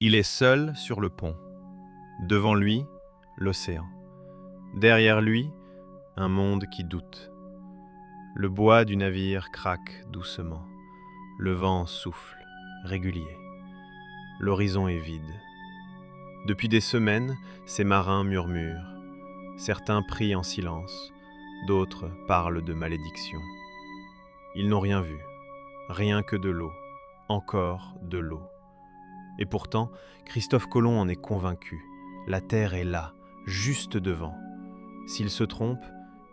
Il est seul sur le pont. Devant lui, l'océan. Derrière lui, un monde qui doute. Le bois du navire craque doucement. Le vent souffle, régulier. L'horizon est vide. Depuis des semaines, ces marins murmurent. Certains prient en silence, d'autres parlent de malédiction. Ils n'ont rien vu, rien que de l'eau, encore de l'eau. Et pourtant, Christophe Colomb en est convaincu. La terre est là, juste devant. S'il se trompe,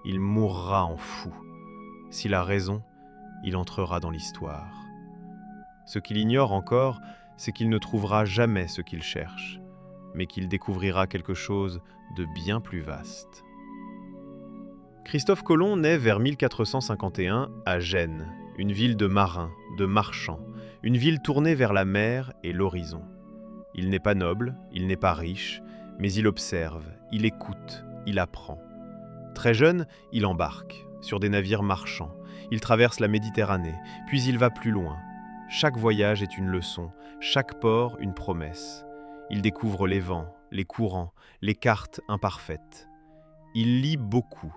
il mourra en fou. S'il a raison, il entrera dans l'histoire. Ce qu'il ignore encore, c'est qu'il ne trouvera jamais ce qu'il cherche, mais qu'il découvrira quelque chose de bien plus vaste. Christophe Colomb naît vers 1451 à Gênes, une ville de marins, de marchands, une ville tournée vers la mer et l'horizon. Il n'est pas noble, il n'est pas riche, mais il observe, il écoute, il apprend. Très jeune, il embarque sur des navires marchands. Il traverse la Méditerranée, puis il va plus loin. Chaque voyage est une leçon, chaque port une promesse. Il découvre les vents, les courants, les cartes imparfaites. Il lit beaucoup,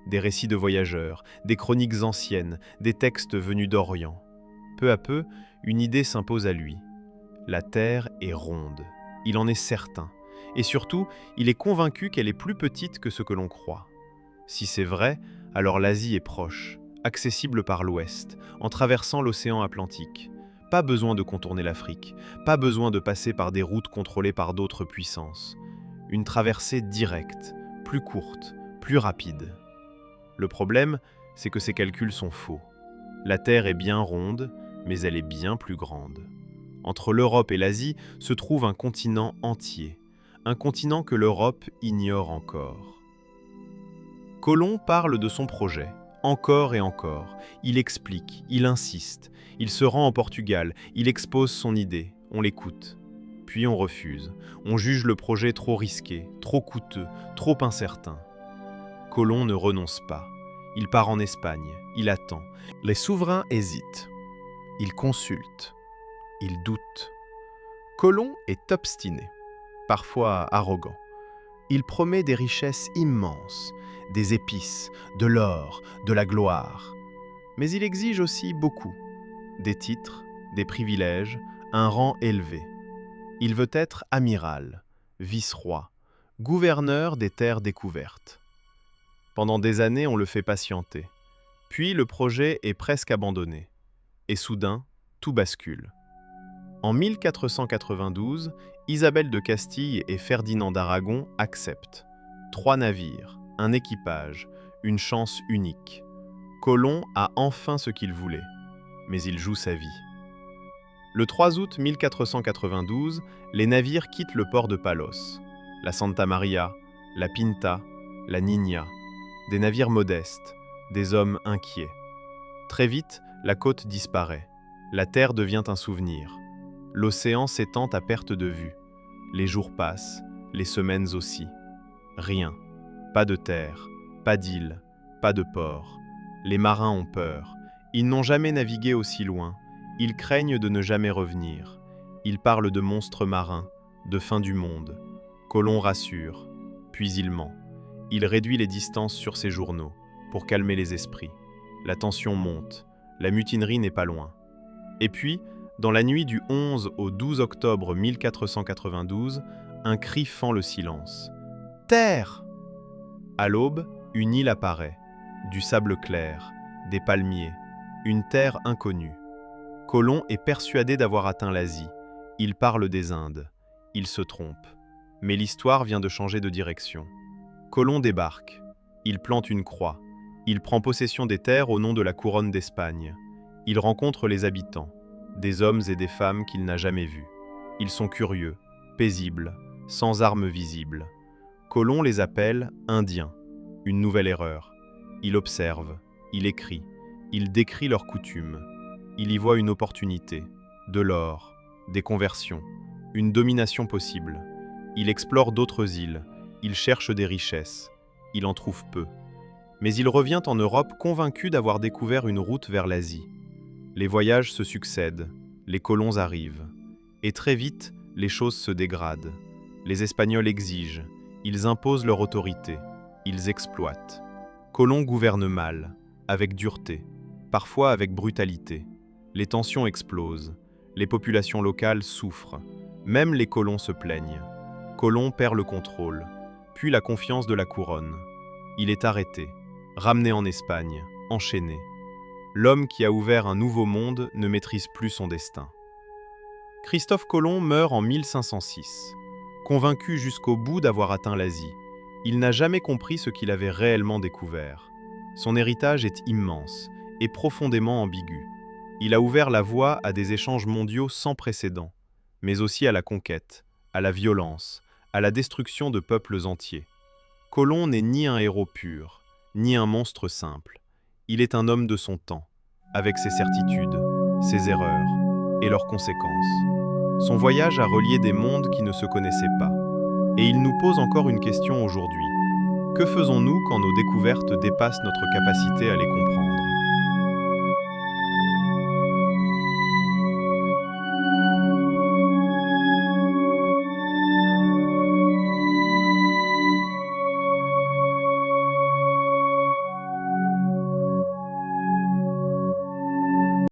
des récits de voyageurs, des chroniques anciennes, des textes venus d'Orient. Peu à peu, une idée s'impose à lui. La Terre est ronde, il en est certain. Et surtout, il est convaincu qu'elle est plus petite que ce que l'on croit. Si c'est vrai, alors l'Asie est proche, accessible par l'ouest, en traversant l'océan Atlantique. Pas besoin de contourner l'Afrique, pas besoin de passer par des routes contrôlées par d'autres puissances. Une traversée directe, plus courte, plus rapide. Le problème, c'est que ces calculs sont faux. La Terre est bien ronde, mais elle est bien plus grande. Entre l'Europe et l'Asie se trouve un continent entier, un continent que l'Europe ignore encore. Colomb parle de son projet, encore et encore. Il explique, il insiste, il se rend en Portugal, il expose son idée, on l'écoute. Puis on refuse, on juge le projet trop risqué, trop coûteux, trop incertain. Colomb ne renonce pas. Il part en Espagne, il attend. Les souverains hésitent. Ils consultent. Ils doutent. Colomb est obstiné, parfois arrogant. Il promet des richesses immenses, des épices, de l'or, de la gloire. Mais il exige aussi beaucoup. Des titres, des privilèges, un rang élevé. Il veut être amiral, vice-roi, gouverneur des terres découvertes. Pendant des années, on le fait patienter. Puis le projet est presque abandonné. Et soudain, tout bascule. En 1492, Isabelle de Castille et Ferdinand d'Aragon acceptent. 3 navires, un équipage, une chance unique. Colomb a enfin ce qu'il voulait, mais il joue sa vie. Le 3 août 1492, les navires quittent le port de Palos. La Santa Maria, la Pinta, la Niña. Des navires modestes, des hommes inquiets. Très vite, la côte disparaît. La terre devient un souvenir. L'océan s'étend à perte de vue. Les jours passent, les semaines aussi. Rien. Pas de terre, pas d'île, pas de port. Les marins ont peur. Ils n'ont jamais navigué aussi loin. Ils craignent de ne jamais revenir. Ils parlent de monstres marins, de fin du monde. Colomb rassure, puis il ment. Il réduit les distances sur ses journaux, pour calmer les esprits. La tension monte, la mutinerie n'est pas loin. Et puis, dans la nuit du 11 au 12 octobre 1492, un cri fend le silence. « Terre !» À l'aube, une île apparaît, du sable clair, des palmiers, une terre inconnue. Colomb est persuadé d'avoir atteint l'Asie. Il parle des Indes. Il se trompe. Mais l'histoire vient de changer de direction. Colomb débarque. Il plante une croix. Il prend possession des terres au nom de la couronne d'Espagne. Il rencontre les habitants, des hommes et des femmes qu'il n'a jamais vus. Ils sont curieux, paisibles, sans armes visibles. Colomb les appelle Indiens, une nouvelle erreur. Il observe, il écrit, il décrit leurs coutumes. Il y voit une opportunité, de l'or, des conversions, une domination possible. Il explore d'autres îles, il cherche des richesses, il en trouve peu. Mais il revient en Europe convaincu d'avoir découvert une route vers l'Asie. Les voyages se succèdent, les colons arrivent. Et très vite, les choses se dégradent. Les Espagnols exigent, ils imposent leur autorité, ils exploitent. Colomb gouverne mal, avec dureté, parfois avec brutalité. Les tensions explosent, les populations locales souffrent, même les colons se plaignent. Colomb perd le contrôle, puis la confiance de la couronne. Il est arrêté, ramené en Espagne, enchaîné. L'homme qui a ouvert un nouveau monde ne maîtrise plus son destin. Christophe Colomb meurt en 1506. Convaincu jusqu'au bout d'avoir atteint l'Asie, il n'a jamais compris ce qu'il avait réellement découvert. Son héritage est immense et profondément ambigu. Il a ouvert la voie à des échanges mondiaux sans précédent, mais aussi à la conquête, à la violence, à la destruction de peuples entiers. Colomb n'est ni un héros pur, ni un monstre simple. Il est un homme de son temps, avec ses certitudes, ses erreurs et leurs conséquences. Son voyage a relié des mondes qui ne se connaissaient pas. Et il nous pose encore une question aujourd'hui. Que faisons-nous quand nos découvertes dépassent notre capacité à les comprendre ?